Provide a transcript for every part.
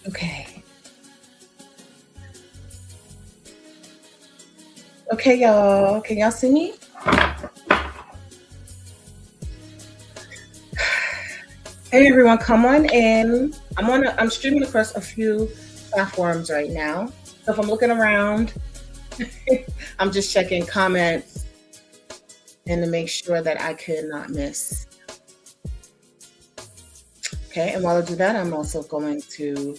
Okay. Okay, y'all. Can y'all see me? Hey, everyone, come on in. I'm streaming across a few platforms right now. So if I'm looking around, I'm just checking comments and to make sure that I could not miss. Okay, and while I do that, I'm also going to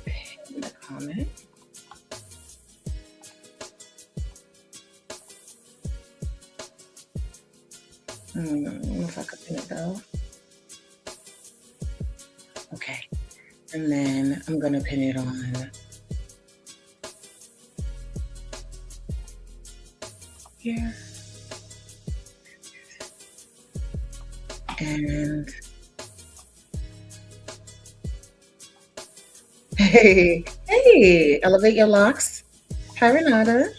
pin the comment. I don't know if I could pin it though. Okay, and then I'm gonna pin it on here. And hey, elevate your locks. Hi, Renata.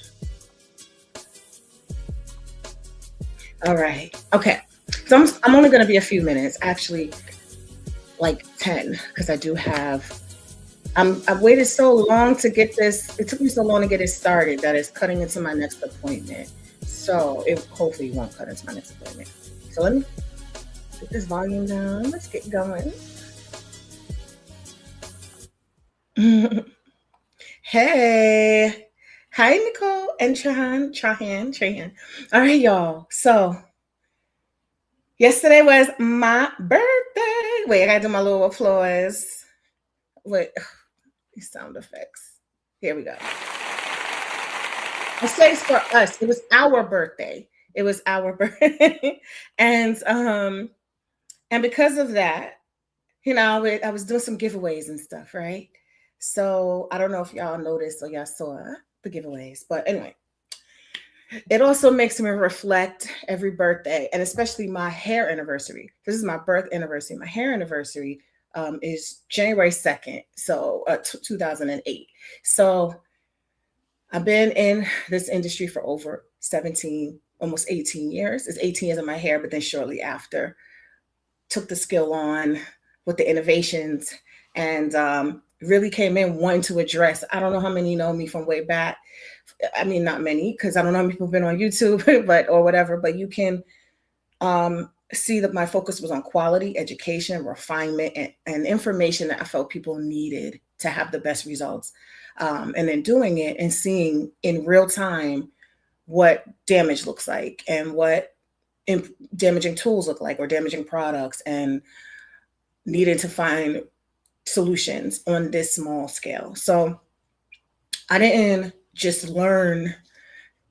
All right. Okay. So I'm only going to be a few minutes, actually, like 10, because I do have. I've waited so long to get this. It took me so long to get it started that it's cutting into my next appointment. So it hopefully won't cut into my next appointment. So let me put this volume down. Let's get going. Hey. Hi, Nicole and Trahan. All right, y'all. So yesterday was my birthday. Wait, I gotta do my little applause. Wait, these sound effects. Here we go. I say it's for us. It was our birthday. It was our birthday, and because of that, I was doing some giveaways and stuff, right? So I don't know if y'all noticed or y'all saw the giveaways, but anyway, it also makes me reflect every birthday, and especially my hair anniversary. This is my birth anniversary. My hair anniversary is January 2nd, so 2008. So I've been in this industry for over 17, almost 18 years. It's 18 years in my hair, but then shortly after, took the skill on with the innovations and really came in wanting to address. I don't know how many know me from way back. I mean, not many, because I don't know how many people have been on YouTube, or whatever, but you can see that my focus was on quality, education, refinement, and information that I felt people needed to have the best results. And then doing it and seeing in real time what damage looks like and what damaging tools look like or damaging products, and needed to find solutions on this small scale. So I didn't just learn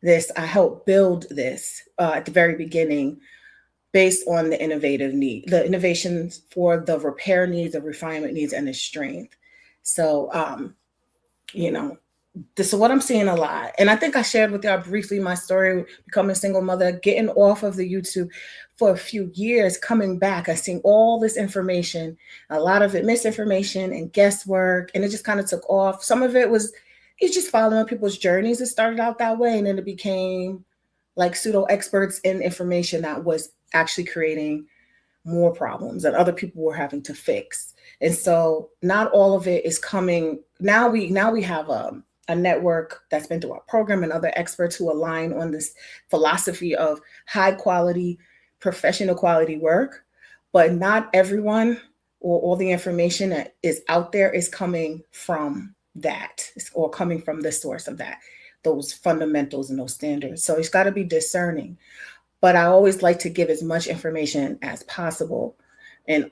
this, I helped build this at the very beginning based on the innovations for the repair needs, the refinement needs, and the strength. So, this is what I'm seeing a lot. And I think I shared with y'all briefly my story, becoming a single mother, getting off of the YouTube for a few years, coming back. I seen all this information, a lot of it misinformation and guesswork, and it just kind of took off. Some of it was it's just following people's journeys. It started out that way, and then it became like pseudo experts in information that was actually creating more problems that other people were having to fix. And so not all of it is coming. Now we have a network that's been through our program and other experts who align on this philosophy of high quality, professional quality work. But not everyone or all the information that is out there is coming from that or coming from the source of that, those fundamentals and those standards. So it's got to be discerning. But I always like to give as much information as possible in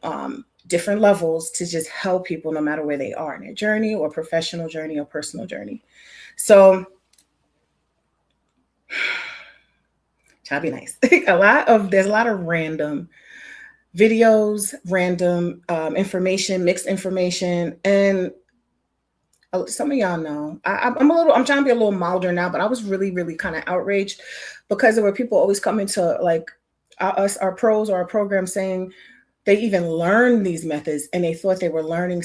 different levels to just help people no matter where they are in their journey or professional journey or personal journey. So try to be nice. There's a lot of random videos, random information, mixed information, and some of y'all know I'm trying to be a little milder now, but I was really, really kind of outraged because there were people always coming to like our pros or our program saying they even learned these methods and they thought they were learning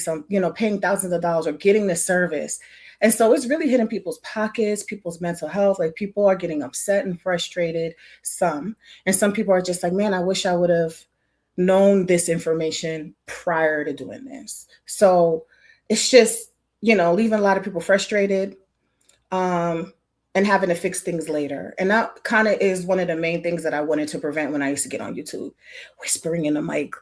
paying thousands of dollars or getting the service. And so it's really hitting people's pockets, people's mental health. Like people are getting upset and frustrated, and some people are just like, man, I wish I would have known this information prior to doing this. So it's just, leaving a lot of people frustrated, and having to fix things later. And that kind of is one of the main things that I wanted to prevent when I used to get on YouTube, whispering in the mic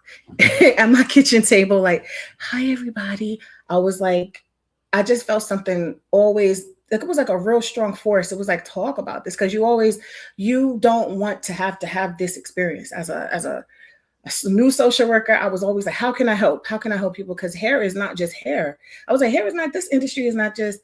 at my kitchen table, like, hi, everybody. I was like, I just felt something always, like it was like a real strong force. It was like, talk about this, because you don't want to have this experience as a new social worker. I was always like, how can I help? How can I help people? Because hair is not just hair. I was like, hair is not, this industry is not just,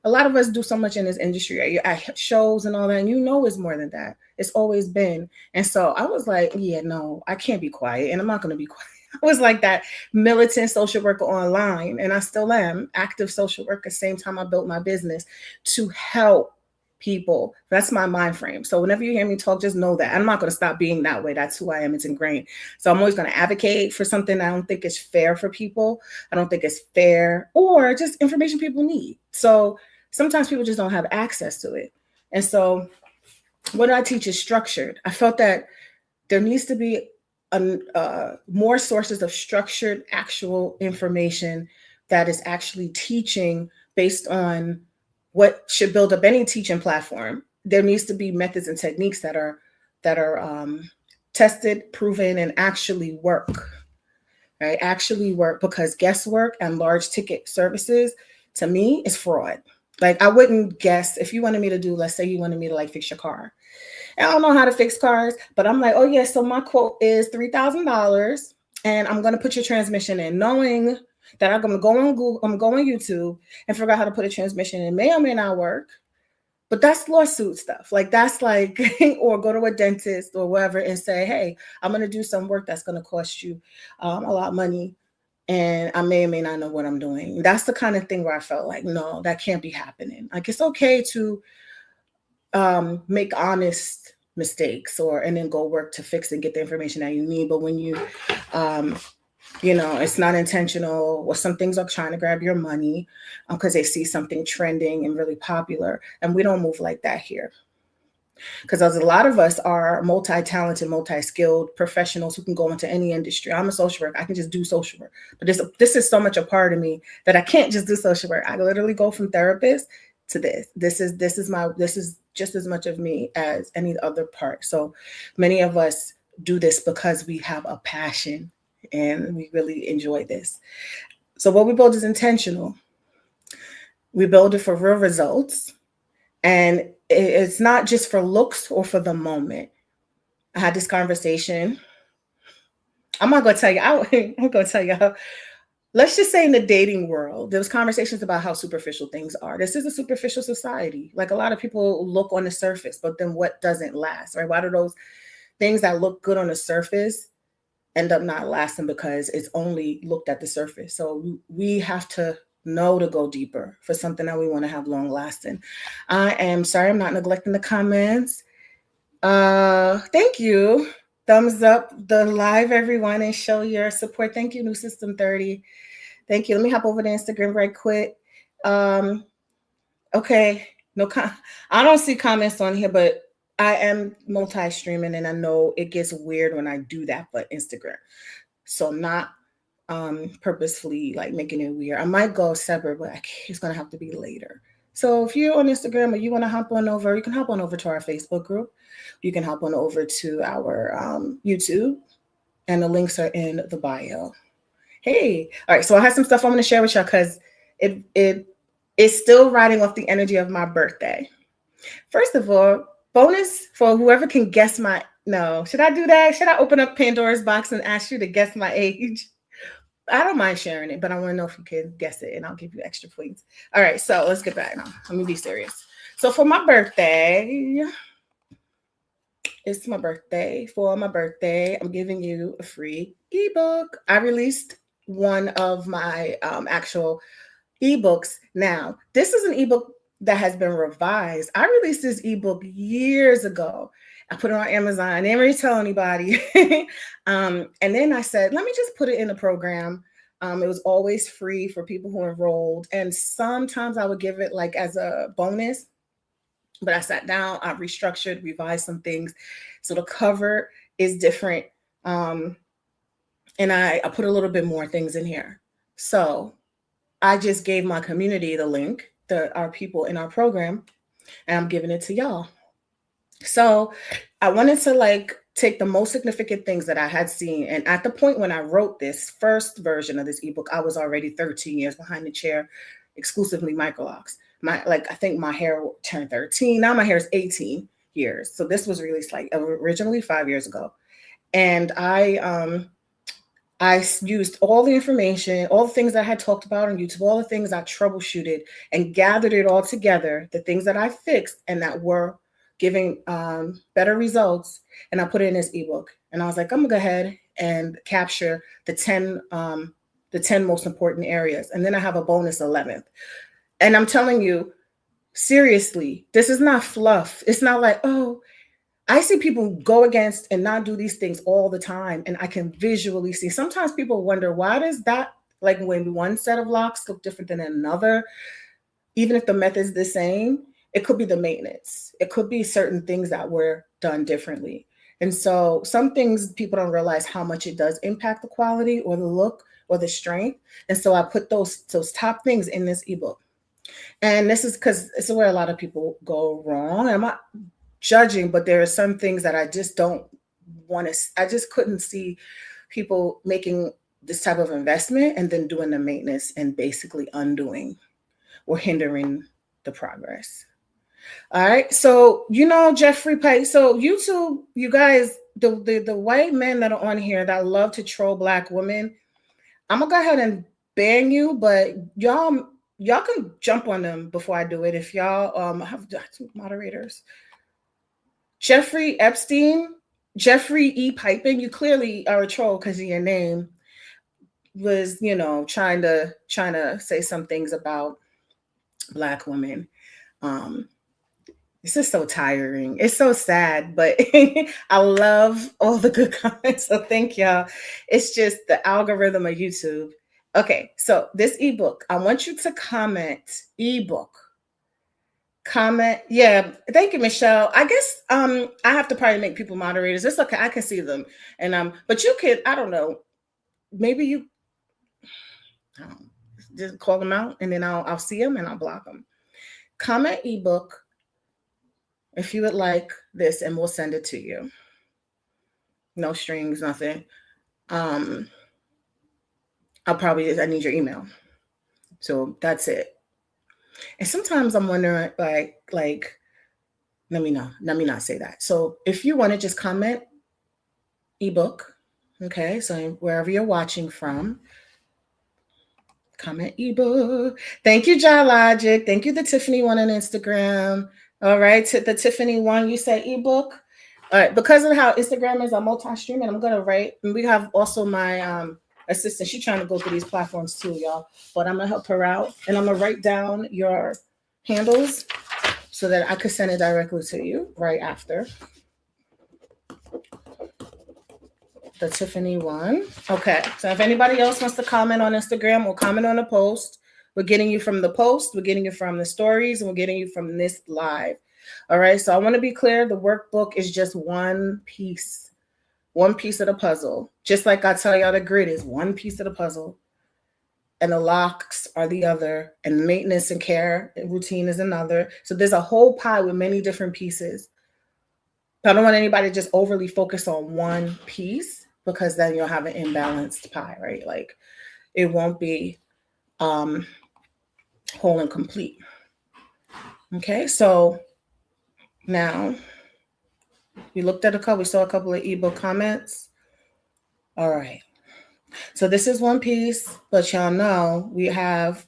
a lot of us do so much in this industry at shows and all that, and it's more than that. It's always been. And so I was like, yeah, no, I can't be quiet, and I'm not going to be quiet. I was like that militant social worker online, and I still am active social worker. Same time I built my business to help people. That's my mind frame. So whenever you hear me talk, just know that I'm not going to stop being that way. That's who I am. It's ingrained. So I'm always going to advocate for something I don't think is fair for people. I don't think it's fair, or just information people need. So sometimes people just don't have access to it. And so what I teach is structured. I felt that there needs to be more sources of structured, actual information that is actually teaching based on what should build up any teaching platform. There needs to be methods and techniques that are tested, proven, and actually work. Right? Actually work, because guesswork and large ticket services, to me, is fraud. Like, I wouldn't guess if you wanted me to do, let's say you wanted me to like fix your car. I don't know how to fix cars, but I'm like, oh yeah, so my quote is $3,000, and I'm gonna put your transmission in, knowing that I'm gonna go on Google, I'm going on YouTube and figure out how to put a transmission in. May or may not work, but that's lawsuit stuff. Like, that's like, or go to a dentist or whatever and say, hey, I'm gonna do some work that's gonna cost you a lot of money, and I may or may not know what I'm doing. That's the kind of thing where I felt like, no, that can't be happening. Like, it's okay to make honest mistakes, and then go work to fix and get the information that you need. But when it's not intentional, or some things are trying to grab your money because they see something trending and really popular, and we don't move like that here. Because a lot of us are multi-talented, multi-skilled professionals who can go into any industry. I'm a social worker. I can just do social work. But this is so much a part of me that I can't just do social work. I literally go from therapist to this. This is just as much of me as any other part. So many of us do this because we have a passion and we really enjoy this. So what we build is intentional. We build it for real results. And it's not just for looks or for the moment. I had this conversation. I'm not going to tell you. I'm going to tell you how. Let's just say in the dating world, there was conversations about how superficial things are. This is a superficial society. Like, a lot of people look on the surface, but then what doesn't last, right? Why do those things that look good on the surface end up not lasting? Because it's only looked at the surface. So we have to know to go deeper for something that we want to have long lasting. I am sorry, I'm not neglecting the comments. Thank you. Thumbs up the live, everyone, and show your support. Thank you, New System 30. Thank you. Let me hop over to Instagram right quick. Okay. I don't see comments on here, but I am multi-streaming, and I know it gets weird when I do that, but Instagram. So I'm not purposefully like making it weird. I might go separate, but it's gonna have to be later. So if you're on Instagram or you want to hop on over, you can hop on over to our Facebook group. You can hop on over to our YouTube, and the links are in the bio. Hey, all right. So I have some stuff I'm going to share with y'all because it's still riding off the energy of my birthday. First of all, bonus for whoever can guess my. No, should I do that? Should I open up Pandora's box and ask you to guess my age? I don't mind sharing it, but I want to know if you can guess it, and I'll give you extra points. All right, so let's get back now. Let me be serious. So for my birthday, for my birthday, I'm giving you a free ebook. I released one of my actual ebooks. Now, this is an ebook that has been revised. I released this ebook years ago. I put it on Amazon. I didn't really tell anybody. And then I said, let me just put it in the program. It was always free for people who enrolled. And sometimes I would give it like as a bonus. But I sat down, I restructured, revised some things. So the cover is different. And I put a little bit more things in here. So I just gave my community the link, our people in our program, and I'm giving it to y'all. So I wanted to like take the most significant things that I had seen. And at the point when I wrote this first version of this ebook, I was already 13 years behind the chair, exclusively Microlocs. I think my hair turned 13. Now my hair is 18 years. So this was released like originally 5 years ago. And I used all the information, all the things that I had talked about on YouTube, all the things I troubleshooted and gathered it all together, the things that I fixed and that were giving better results. And I put it in this ebook. And I was like, I'm gonna go ahead and capture the 10 most important areas. And then I have a bonus 11th. And I'm telling you, seriously, this is not fluff. It's not like, oh, I see people go against and not do these things all the time. And I can visually see. Sometimes people wonder, why does that, like when one set of locks look different than another, even if the method's the same, it could be the maintenance. It could be certain things that were done differently. And so some things people don't realize how much it does impact the quality or the look or the strength. And so I put those top things in this ebook. And this is because this is where a lot of people go wrong. I'm not judging, but there are some things that I just don't want to, I just couldn't see people making this type of investment and then doing the maintenance and basically undoing or hindering the progress. All right. So, Jeffrey Pike. So YouTube, you guys, the white men that are on here that love to troll Black women, I'm gonna go ahead and ban you, but y'all can jump on them before I do it. If y'all have two moderators. Jeffrey Epstein, Jeffrey E. Pipin, you clearly are a troll because of your name. Was, trying to say some things about Black women. This is so tiring. It's so sad, but I love all the good comments. So thank y'all. It's just the algorithm of YouTube. Okay, so this ebook, I want you to comment ebook. Comment. Yeah, thank you, Michelle. I guess I have to probably make people moderators. It's okay. I can see them. And but you could, I don't know, maybe you just call them out and then I'll see them and I'll block them. Comment ebook if you would like this, and we'll send it to you. No strings, nothing. I need your email. So that's it. And sometimes I'm wondering, like, let me not say that. So if you want to just comment ebook, okay? So wherever you're watching from, comment ebook. Thank you, John Logic. Thank you, the Tiffany one on Instagram. All right, to the Tiffany one, you say ebook. All right, because of how Instagram is, I'm multi-streaming. I'm gonna write, and we have also my assistant. She's trying to go through these platforms too, y'all. But I'm gonna help her out, and I'm gonna write down your handles so that I could send it directly to you right after. The Tiffany one. Okay, so if anybody else wants to comment on Instagram or comment on the post, we're getting you from the post, we're getting you from the stories, and we're getting you from this live. All right, so I want to be clear, the workbook is just one piece of the puzzle. Just like I tell y'all, the grid is one piece of the puzzle, and the locks are the other, and maintenance and care and routine is another. So there's a whole pie with many different pieces. I don't want anybody to just overly focus on one piece, because then you'll have an imbalanced pie, right? Like it won't be whole and complete. Okay, so now we looked at we saw a couple of ebook comments. All right, so this is one piece, but y'all know we have,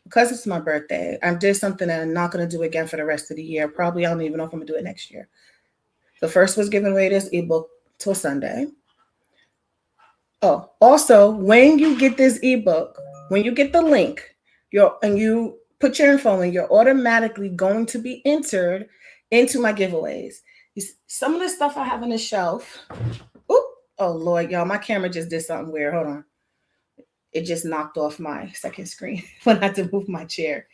because it's my birthday, I did something that I'm not going to do again for the rest of the year. Probably I don't even know if I'm going to do it next year. The first was giving away this ebook till Sunday. Oh, also, when you get this ebook, when you get the link, and you put your info in, you're automatically going to be entered into my giveaways. Some of the stuff I have on the shelf. Oop, oh Lord, y'all, my camera just did something weird. Hold on. It just knocked off my second screen when I had to move my chair.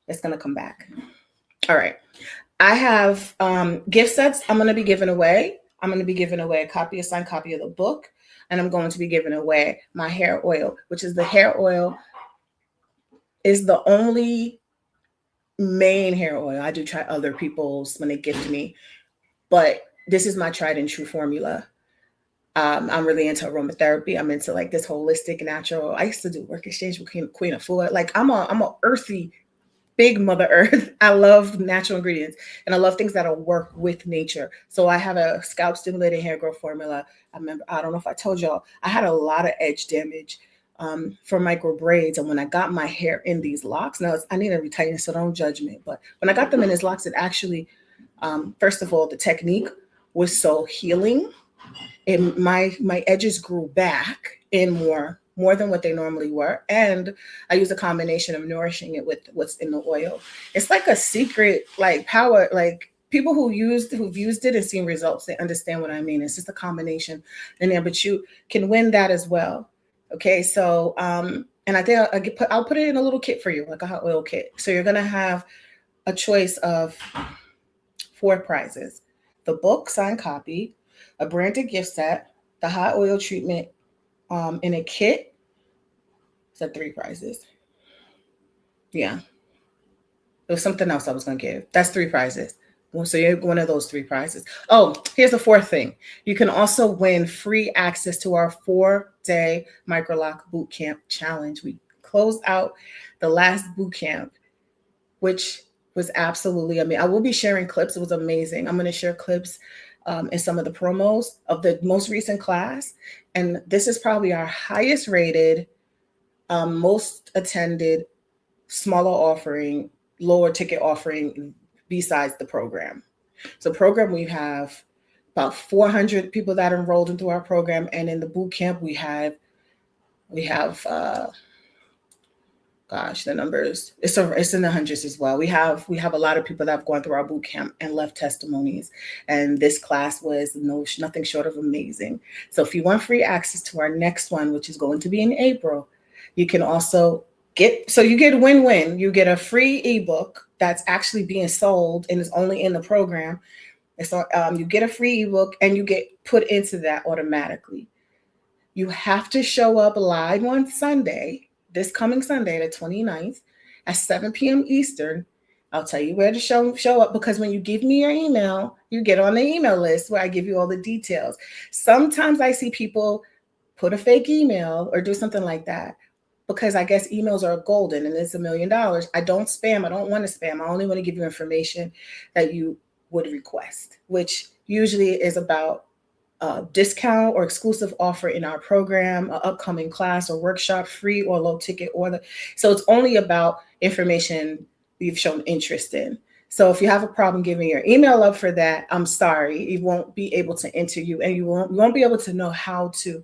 It's going to come back. All right. I have gift sets I'm going to be giving away. I'm going to be giving away a signed copy of the book. And I'm going to be giving away my hair oil, which is the hair oil is the only main hair oil. I do try other people's when they gift me, but this is my tried and true formula. I'm really into aromatherapy. I'm into like this holistic natural. I used to do work exchange with Queen of Food. Like I'm a earthy big Mother Earth. I love natural ingredients and I love things that'll work with nature. So I have a scalp stimulated hair growth formula. I remember, I don't know if I told y'all, I had a lot of edge damage from micro braids. And when I got my hair in these locks, now I need to retighten, so don't judge me. But when I got them in these locks, it actually, first of all, the technique was so healing, and my edges grew back in more than what they normally were, and I use a combination of nourishing it with what's in the oil. It's like a secret like power, like people who've used it and seen results, they understand what I mean. It's just a combination in there, but you can win that as well. Okay, so and I think I'll put it in a little kit for you, like a hot oil kit. So you're gonna have a choice of 4 prizes: the book signed copy, a branded gift set, the hot oil treatment in a kit. So 3 prizes. Yeah. There was something else I was going to give. That's 3 prizes. So you're one of those 3 prizes. Oh, here's the fourth thing. You can also win free access to our 4-day Microloc boot camp challenge. We closed out the last boot camp, which was absolutely amazing. I will be sharing clips. It was amazing. I'm going to share clips and some of the promos of the most recent class. And this is probably our highest rated, most attended, smaller offering, lower ticket offering besides the program. So program, we have about 400 people that enrolled into our program, and in the boot camp we have gosh, the numbers, it's in the hundreds as well. We have a lot of people that have gone through our boot camp and left testimonies, and this class was nothing short of amazing. So if you want free access to our next one, which is going to be in April, you can also you get win-win. You get a free ebook that's actually being sold and is only in the program. And so you get a free ebook and you get put into that automatically. You have to show up live on Sunday, this coming Sunday, the 29th, at 7 p.m. Eastern. I'll tell you where to show up, because when you give me your email, you get on the email list where I give you all the details. Sometimes I see people put a fake email or do something like that, because I guess emails are golden and it's $1 million. I don't spam. I don't want to spam. I only want to give you information that you would request, which usually is about discount or exclusive offer in our program, an upcoming class or workshop, free or low ticket order. So it's only about information you've shown interest in. So if you have a problem giving your email up for that, I'm sorry, it won't be able to enter you, and you won't be able to know how to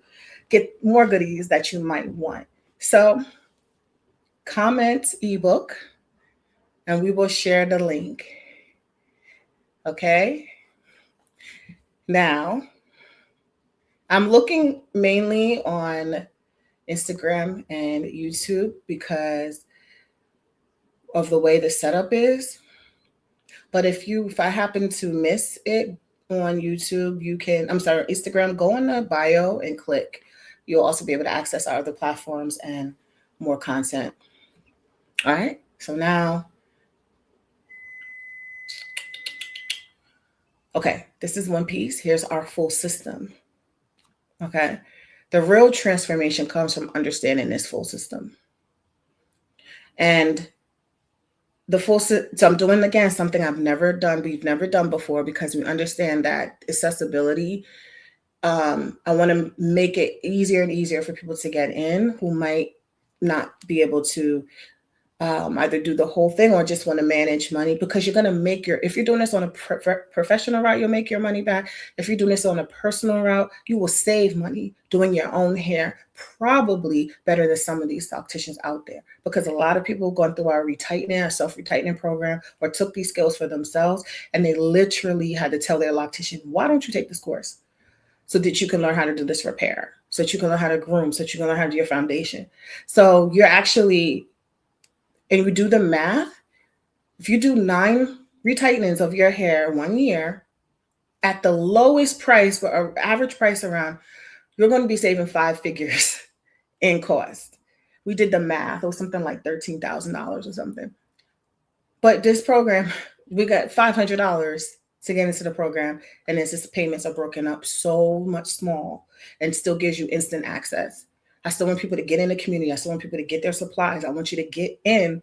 get more goodies that you might want. So comment ebook and we will share the link. Okay. Now, I'm looking mainly on Instagram and YouTube because of the way the setup is. But if I happen to miss it on YouTube, Instagram, go on the bio and click. You'll also be able to access our other platforms and more content. All right. So now, okay, this is one piece. Here's our full system. Okay. The real transformation comes from understanding this full system. And so I'm doing again something we've never done before, because we understand that accessibility. I want to make it easier and easier for people to get in who might not be able to either do the whole thing or just want to manage money, because you're going to if you're doing this on a professional route, you'll make your money back. If you're doing this on a personal route, you will save money doing your own hair, probably better than some of these opticians out there, because a lot of people have gone through our self-retightening program, or took these skills for themselves, and they literally had to tell their loctician, why don't you take this course so that you can learn how to do this repair, so that you can learn how to groom, so that you can learn how to do your foundation. So you're actually, and we do the math, if you do 9 retightenings of your hair 1 year at the lowest price, for an average price around, you're going to be saving 5 figures in cost. We did the math. It was something like $13,000 or something. But this program, we got $500 to get into the program, and its payments are broken up so much small, and still gives you instant access. I still want people to get in the community. I still want people to get their supplies. I want you to get in.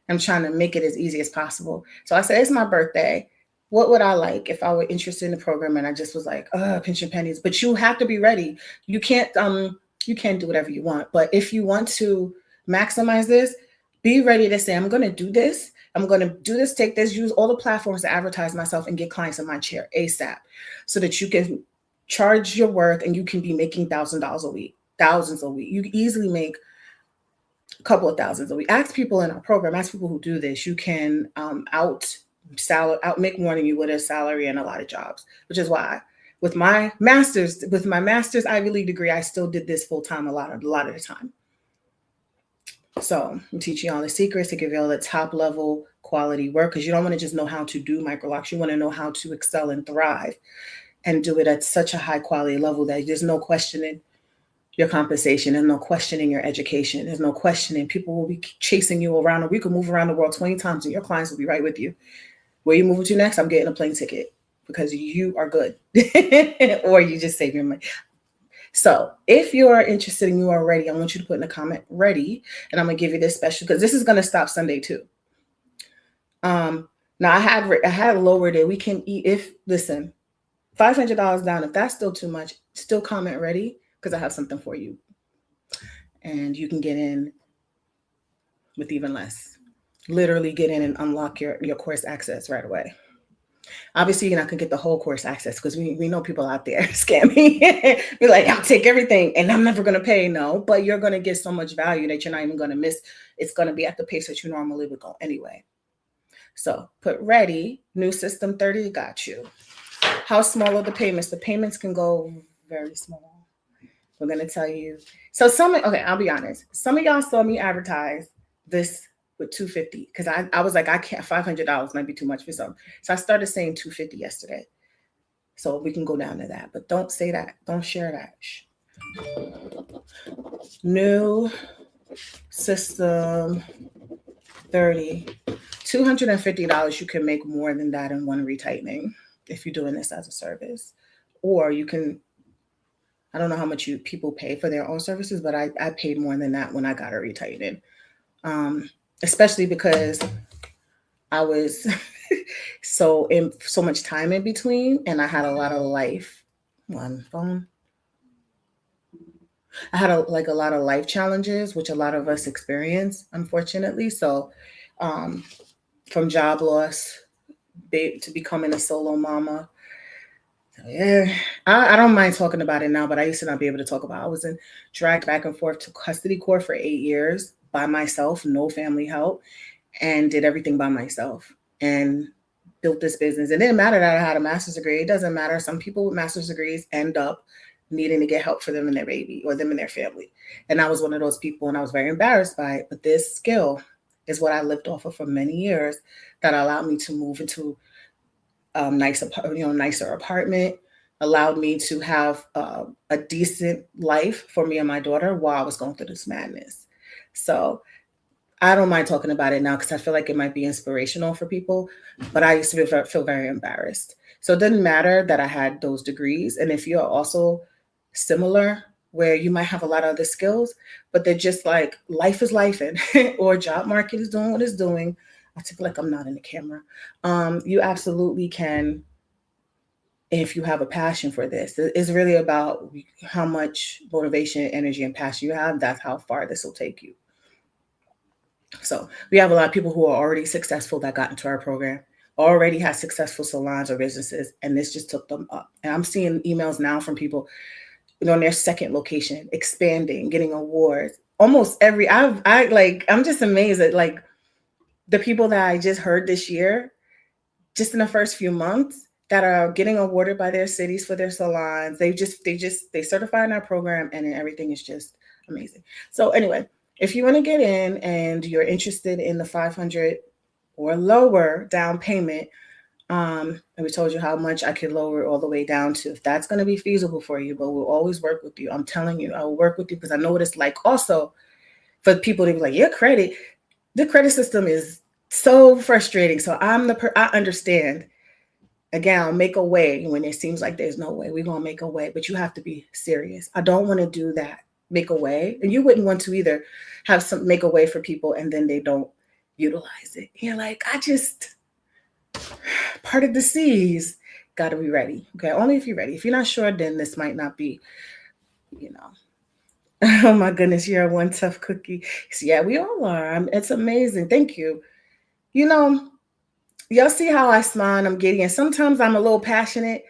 I'm trying to make it as easy as possible. So I said, it's my birthday. What would I like if I were interested in the program and I just was like, pinching pennies? But you have to be ready. You can't do whatever you want. But if you want to maximize this, be ready to say, I'm going to do this. I'm going to do this, take this, use all the platforms to advertise myself and get clients in my chair ASAP, so that you can charge your worth and you can be making $1,000 a week, thousands a week. You can easily make a couple of thousands a week. Ask people in our program, ask people who do this. You can out make more than you would a salary in a lot of jobs, which is why with my master's Ivy League degree, I still did this full time a lot of the time. So I'm teaching you all the secrets to give you all the top level quality work, because you don't want to just know how to do Microlocs. You want to know how to excel and thrive and do it at such a high quality level that there's no questioning your compensation. There's no questioning your education. There's no questioning. People will be chasing you around, or we could move around the world 20 times and your clients will be right with you. Where you moving to next? I'm getting a plane ticket, because you are good. Or you just save your money. So if you're interested and you are ready, I want you to put in a comment ready, and I'm going to give you this special, because this is going to stop Sunday too. Now I had lowered it. We can listen, $500 down. If that's still too much, still comment ready, because I have something for you, and you can get in with even less. Literally get in and unlock your course access right away. Obviously, you're not going to get the whole course access, because we know people out there scamming. Be like, I'll take everything and I'm never going to pay. No, but you're going to get so much value that you're not even going to miss. It's going to be at the pace that you normally would go anyway. So put ready, new system 30 got you. How small are the payments? The payments can go very small. We're going to tell you. So I'll be honest. Some of y'all saw me advertise this with $250, because I was like, I can't, $500 might be too much for some. So I started saying $250 yesterday. So we can go down to that, but don't say that. Don't share that. New system 30, $250. You can make more than that in one retightening if you're doing this as a service. Or you can, I don't know how much people pay for their own services, but I paid more than that when I got a retightening. Especially because I was so much time in between, and I had a lot of life. One phone. I had a lot of life challenges, which a lot of us experience, unfortunately. So, from job loss to becoming a solo mama. So, yeah, I don't mind talking about it now, but I used to not be able to talk about it. I was dragged back and forth to custody court for 8 years by myself, no family help, and did everything by myself and built this business. It didn't matter that I had a master's degree. It doesn't matter. Some people with master's degrees end up needing to get help for them and their baby, or them and their family. And I was one of those people, and I was very embarrassed by it. But this skill is what I lived off of for many years, that allowed me to move into nicer apartment, allowed me to have a decent life for me and my daughter while I was going through this madness. So I don't mind talking about it now, because I feel like it might be inspirational for people, but I used to feel very embarrassed. So it didn't matter that I had those degrees. And if you're also similar, where you might have a lot of other skills, but they're just like, life is life, or job market is doing what it's doing. I feel like I'm not in the camera. You absolutely can, if you have a passion for this. It's really about how much motivation, energy, and passion you have. That's how far this will take you. So we have a lot of people who are already successful that got into our program, already have successful salons or businesses, and this just took them up. And I'm seeing emails now from people, on their second location, expanding, getting awards. Almost every, I'm just amazed at the people that I just heard this year, just in the first few months, that are getting awarded by their cities for their salons. They certify in our program, and then everything is just amazing. So anyway, if you want to get in and you're interested in the 500 or lower down payment, and we told you how much I could lower it all the way down to, if that's going to be feasible for you, but we'll always work with you. I'm telling you, I will work with you, because I know what it's like also for people to be like, the credit system is so frustrating. So I understand. Again, I'll make a way when it seems like there's no way. We're gonna make a way, but you have to be serious. I don't want to do that. Make a way, and you wouldn't want to either. Have some make a way for people, and then they don't utilize it. You're like, I just part of the seas. Got to be ready. Okay, only if you're ready. If you're not sure, then this might not be. You know. Oh my goodness, you're one tough cookie. So, yeah, we all are. It's amazing. Thank you. You know, y'all see how I smile and I'm giddy, and sometimes I'm a little passionate.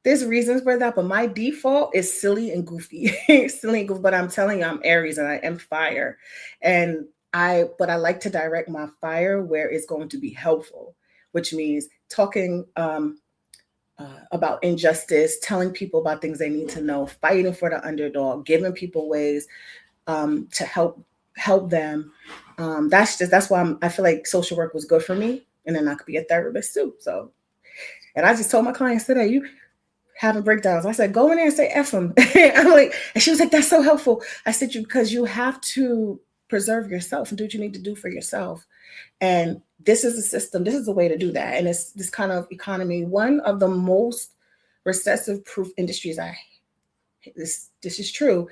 There's reasons for that, but my default is silly and goofy. Silly and goofy, but I'm telling you, I'm Aries and I am fire. And I like to direct my fire where it's going to be helpful, which means talking about injustice, telling people about things they need to know, fighting for the underdog, giving people ways to help them. That's why I feel like social work was good for me, and then I could be a therapist too. So, and I just told my clients today, you having breakdowns. I said, go in there and say F them. I'm like, and she was like, that's so helpful. I said, because you have to preserve yourself and do what you need to do for yourself. And this is a system, this is a way to do that. And it's this kind of economy, one of the most recessive proof industries this is true,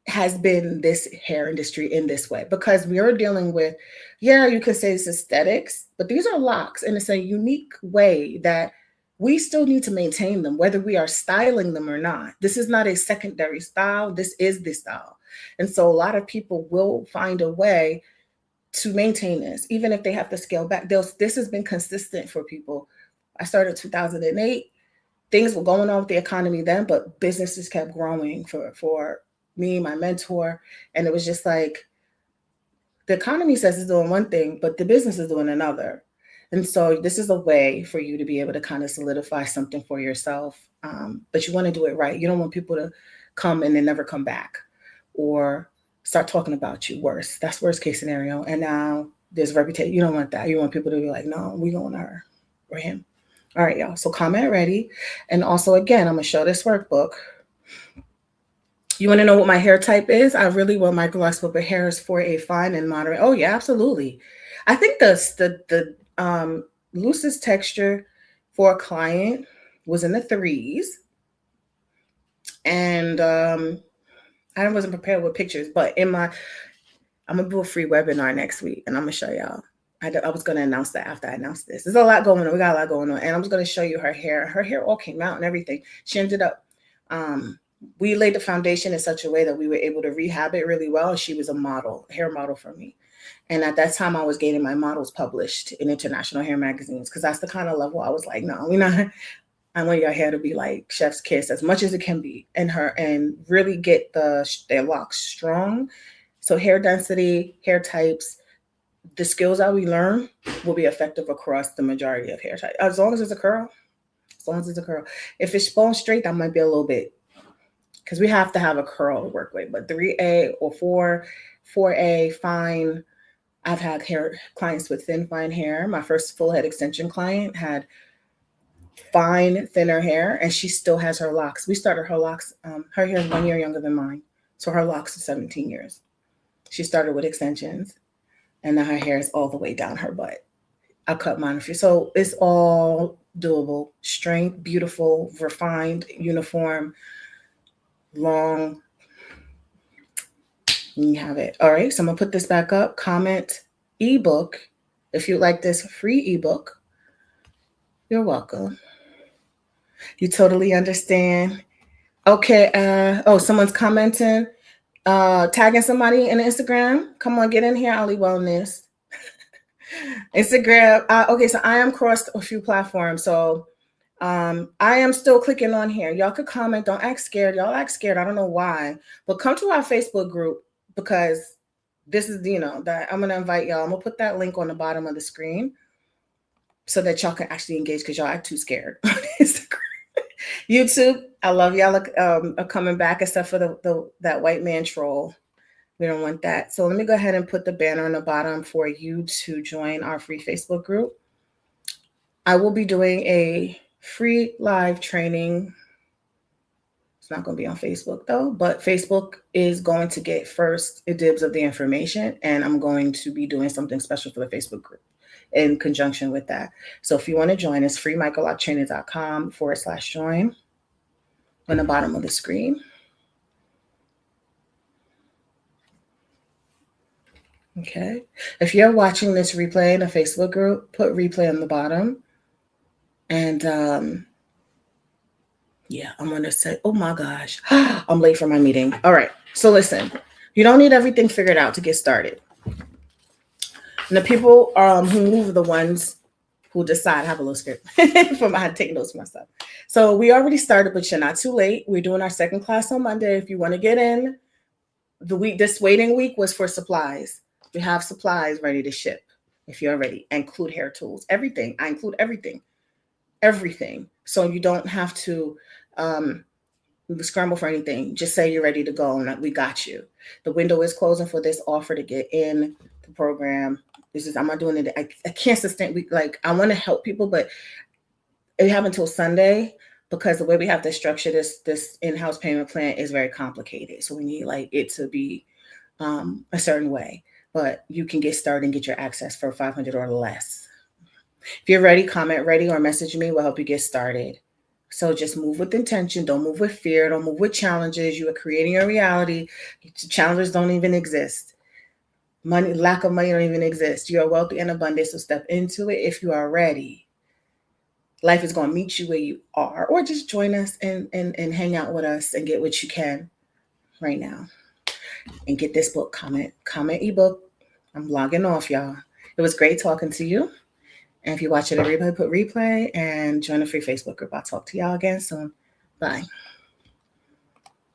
has been this hair industry in this way, because we are dealing with, you could say it's aesthetics, but these are locks, and it's a unique way that we still need to maintain them, whether we are styling them or not. This is not a secondary style. This is the style. And so a lot of people will find a way to maintain this, even if they have to scale back. This has been consistent for people. I started 2008. Things were going on with the economy then, but businesses kept growing for me, my mentor. And it was just like, the economy says it's doing one thing, but the business is doing another. And so this is a way for you to be able to kind of solidify something for yourself. But you want to do it right. You don't want people to come and then never come back, or start talking about you worse. That's worst case scenario. And now there's reputation. You don't want that. You want people to be like, no, we going to her or him. All right, y'all. So comment ready. And also, again, I'm going to show this workbook. You want to know what my hair type is? I really want Microlocs, but hair is for a fine and moderate. Oh, yeah, absolutely. I think the loosest texture for a client was in the 3s. And I wasn't prepared with pictures, but I'm going to do a free webinar next week, and I'm going to show y'all. I was going to announce that after I announced this. There's a lot going on. We got a lot going on. And I'm just going to show you her hair. Her hair all came out and everything. She ended up, we laid the foundation in such a way that we were able to rehab it really well. And she was a hair model for me. And at that time, I was getting my models published in international hair magazines, because that's the kind of level I was like, no, we're not. I want your hair to be like chef's kiss as much as it can be, and really get their locks strong. So hair density, hair types, the skills that we learn will be effective across the majority of hair types. As long as it's a curl, If it's bone straight, that might be a little bit, because we have to have a curl to work with. But 3A or 4A, fine. I've had clients with thin, fine hair. My first full head extension client had fine, thinner hair, and she still has her locks. We started her locks. Her hair is 1 year younger than mine, so her locks are 17 years. She started with extensions, and now her hair is all the way down her butt. I cut mine. So it's all doable. Strength, beautiful, refined, uniform, long. You have it. All right, so I'm gonna put this back up. Comment ebook if you like this free ebook. You're welcome. You totally understand. Okay. Someone's commenting, tagging somebody in Instagram. Come on, get in here, Ali Wellness. Instagram. Okay, so I am crossed a few platforms. So I am still clicking on here. Y'all could comment. Don't act scared. Y'all act scared. I don't know why. But come to our Facebook group, because this is, that I'm going to invite y'all. I'm going to put that link on the bottom of the screen so that y'all can actually engage, because y'all act too scared on Instagram. YouTube, I love y'all are coming back, except for that white man troll. We don't want that. So let me go ahead and put the banner on the bottom for you to join our free Facebook group. I will be doing a free live training. It's not going to be on Facebook though, but Facebook is going to get first dibs of the information, and I'm going to be doing something special for the Facebook group in conjunction with that. So if you want to join, it's freemicroloctraining.com/join on the bottom of the screen. Okay. If you're watching this replay in a Facebook group, put replay on the bottom. And yeah, I'm going to say, oh my gosh, I'm late for my meeting. All right. So listen, you don't need everything figured out to get started. And the people who move are the ones who decide. I have a little script from I had to take notes myself. So we already started, but you're not too late. We're doing our second class on Monday. If you want to get in, this waiting week was for supplies. We have supplies ready to ship if you're ready. Include hair tools, everything. I include everything. So you don't have to scramble for anything. Just say you're ready to go and we got you. The window is closing for this offer to get in the program. I'm not doing it. I can't sustain. I want to help people, but we have until Sunday because the way we have to structure this in-house payment plan is very complicated. So we need it to be a certain way. But you can get started and get your access for $500 or less. If you're ready, comment ready or message me. We'll help you get started. So just move with intention. Don't move with fear. Don't move with challenges. You are creating your reality. Challenges don't even exist. Lack of money don't even exist. You are wealthy and abundant, so step into it if you are ready. Life is going to meet you where you are, or just join us and hang out with us and get what you can right now. And get this book, comment ebook. I'm logging off, y'all. It was great talking to you. And if you watch it a replay, put replay and join the free Facebook group. I'll talk to y'all again soon. Bye.